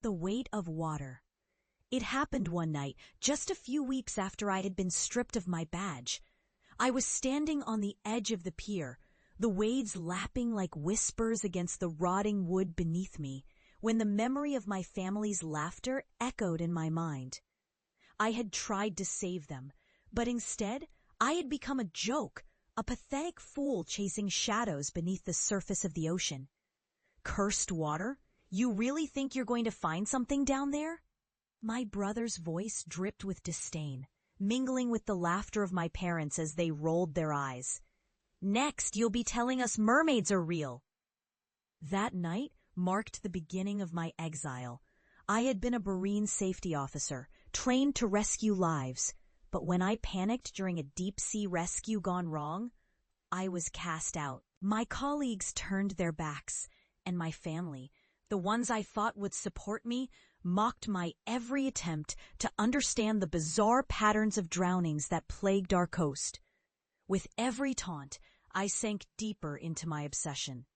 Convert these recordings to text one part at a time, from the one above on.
The weight of water. It happened one night, just a few weeks after I had been stripped of my badge. I was standing on the edge of the pier, the waves lapping like whispers against the rotting wood beneath me, when the memory of my family's laughter echoed in my mind. I had tried to save them, but instead I had become a joke, a pathetic fool chasing shadows beneath the surface of the ocean. Cursed water? You really think you're going to find something down there? My brother's voice dripped with disdain, mingling with the laughter of my parents as they rolled their eyes. Next, you'll be telling us mermaids are real. That night marked the beginning of my exile. I had been a marine safety officer, trained to rescue lives, but when I panicked during a deep-sea rescue gone wrong, I was cast out. My colleagues turned their backs, and my family, the ones I thought would support me, mocked my every attempt to understand the bizarre patterns of drownings that plagued our coast. With every taunt, I sank deeper into my obsession.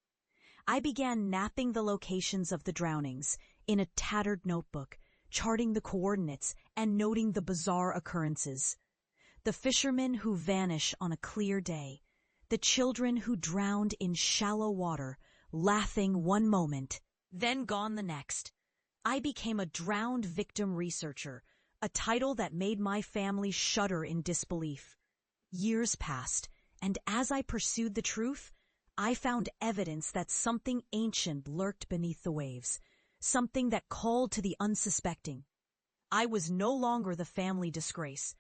I began mapping the locations of the drownings in a tattered notebook, charting the coordinates and noting the bizarre occurrences. The fishermen who vanish on a clear day, the children who drowned in shallow water, laughing one moment, then gone the next. I became a drowned victim researcher, a title that made my family shudder in disbelief. Years passed, and as I pursued the truth, I found evidence that something ancient lurked beneath the waves, something that called to the unsuspecting. I was no longer the family disgrace.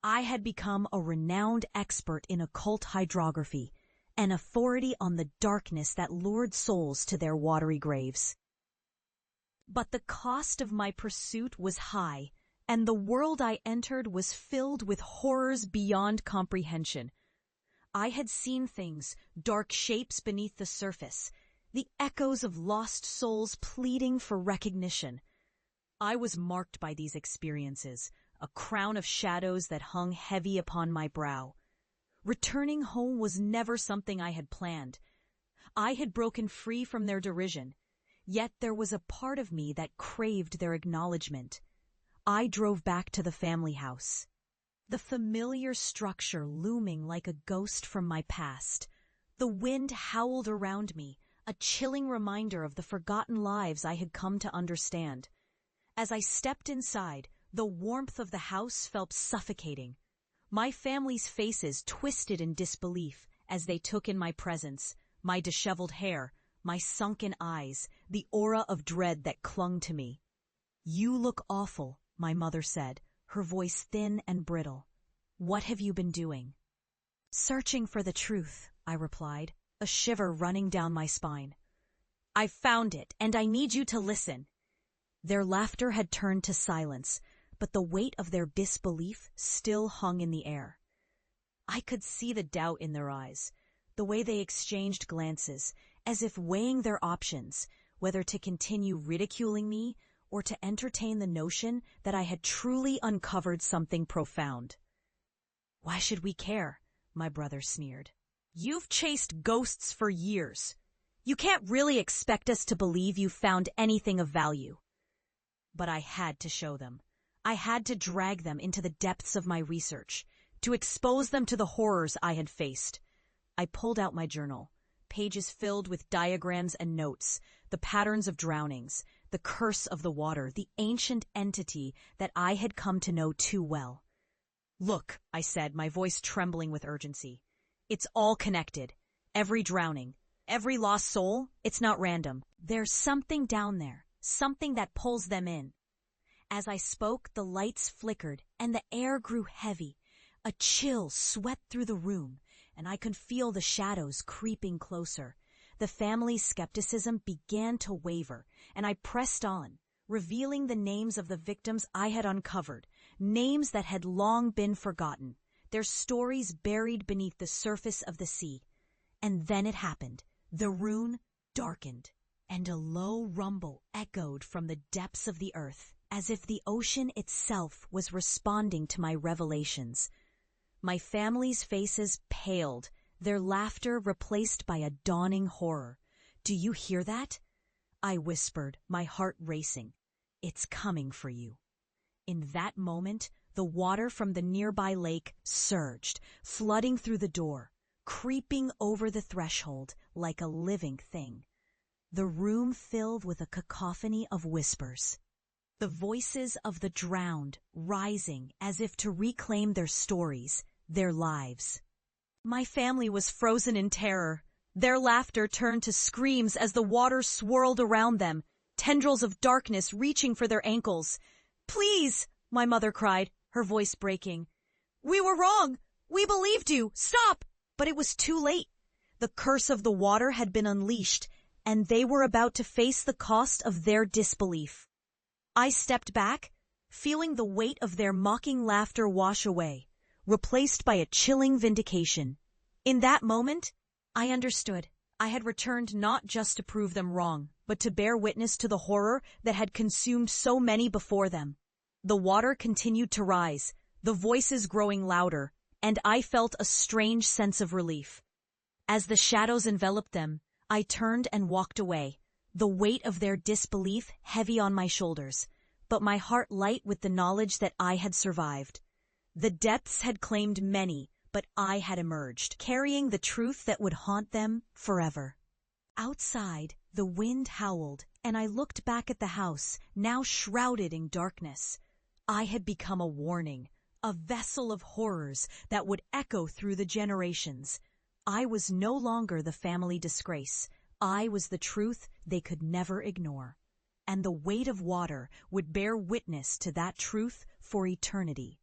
I had become a renowned expert in occult hydrography, an authority on the darkness that lured souls to their watery graves. But the cost of my pursuit was high, and the world I entered was filled with horrors beyond comprehension. I had seen things, dark shapes beneath the surface, the echoes of lost souls pleading for recognition. I was marked by these experiences, a crown of shadows that hung heavy upon my brow. Returning home was never something I had planned. I had broken free from their derision, yet there was a part of me that craved their acknowledgement. I drove back to the family house, the familiar structure looming like a ghost from my past. The wind howled around me, a chilling reminder of the forgotten lives I had come to understand. As I stepped inside, the warmth of the house felt suffocating. My family's faces twisted in disbelief as they took in my presence, my disheveled hair, my sunken eyes, the aura of dread that clung to me. "You look awful," my mother said, her voice thin and brittle. "What have you been doing?" "Searching for the truth," I replied, a shiver running down my spine. "I've found it, and I need you to listen." Their laughter had turned to silence, but the weight of their disbelief still hung in the air. I could see the doubt in their eyes, the way they exchanged glances, as if weighing their options, whether to continue ridiculing me or to entertain the notion that I had truly uncovered something profound. "Why should we care?" my brother sneered. "You've chased ghosts for years. You can't really expect us to believe you found anything of value." But I had to show them. I had to drag them into the depths of my research, to expose them to the horrors I had faced. I pulled out my journal, pages filled with diagrams and notes, the patterns of drownings, the curse of the water, the ancient entity that I had come to know too well. "Look," I said, my voice trembling with urgency. "It's all connected. Every drowning, every lost soul, it's not random. There's something down there, something that pulls them in." As I spoke, the lights flickered and the air grew heavy. A chill swept through the room, and I could feel the shadows creeping closer. The family's skepticism began to waver, and I pressed on, revealing the names of the victims I had uncovered, names that had long been forgotten, their stories buried beneath the surface of the sea. And then it happened. The rune darkened, and a low rumble echoed from the depths of the earth, as if the ocean itself was responding to my revelations. My family's faces paled, their laughter replaced by a dawning horror. "Do you hear that?" I whispered, my heart racing. It's coming for you. In that moment, the water from the nearby lake surged, flooding through the door, creeping over the threshold like a living thing. The room filled with a cacophony of whispers, the voices of the drowned rising as if to reclaim their stories, their lives. My family was frozen in terror. Their laughter turned to screams as the water swirled around them, tendrils of darkness reaching for their ankles. "Please," my mother cried, her voice breaking. "We were wrong. We believed you. Stop!" But it was too late. The curse of the water had been unleashed, and they were about to face the cost of their disbelief. I stepped back, feeling the weight of their mocking laughter wash away, replaced by a chilling vindication. In that moment, I understood. I had returned not just to prove them wrong, but to bear witness to the horror that had consumed so many before them. The water continued to rise, the voices growing louder, and I felt a strange sense of relief. As the shadows enveloped them, I turned and walked away, the weight of their disbelief heavy on my shoulders, but my heart light with the knowledge that I had survived. The depths had claimed many, but I had emerged, carrying the truth that would haunt them forever. Outside, the wind howled, and I looked back at the house, now shrouded in darkness. I had become a warning, a vessel of horrors that would echo through the generations. I was no longer the family disgrace. I was the truth they could never ignore. And the weight of water would bear witness to that truth for eternity.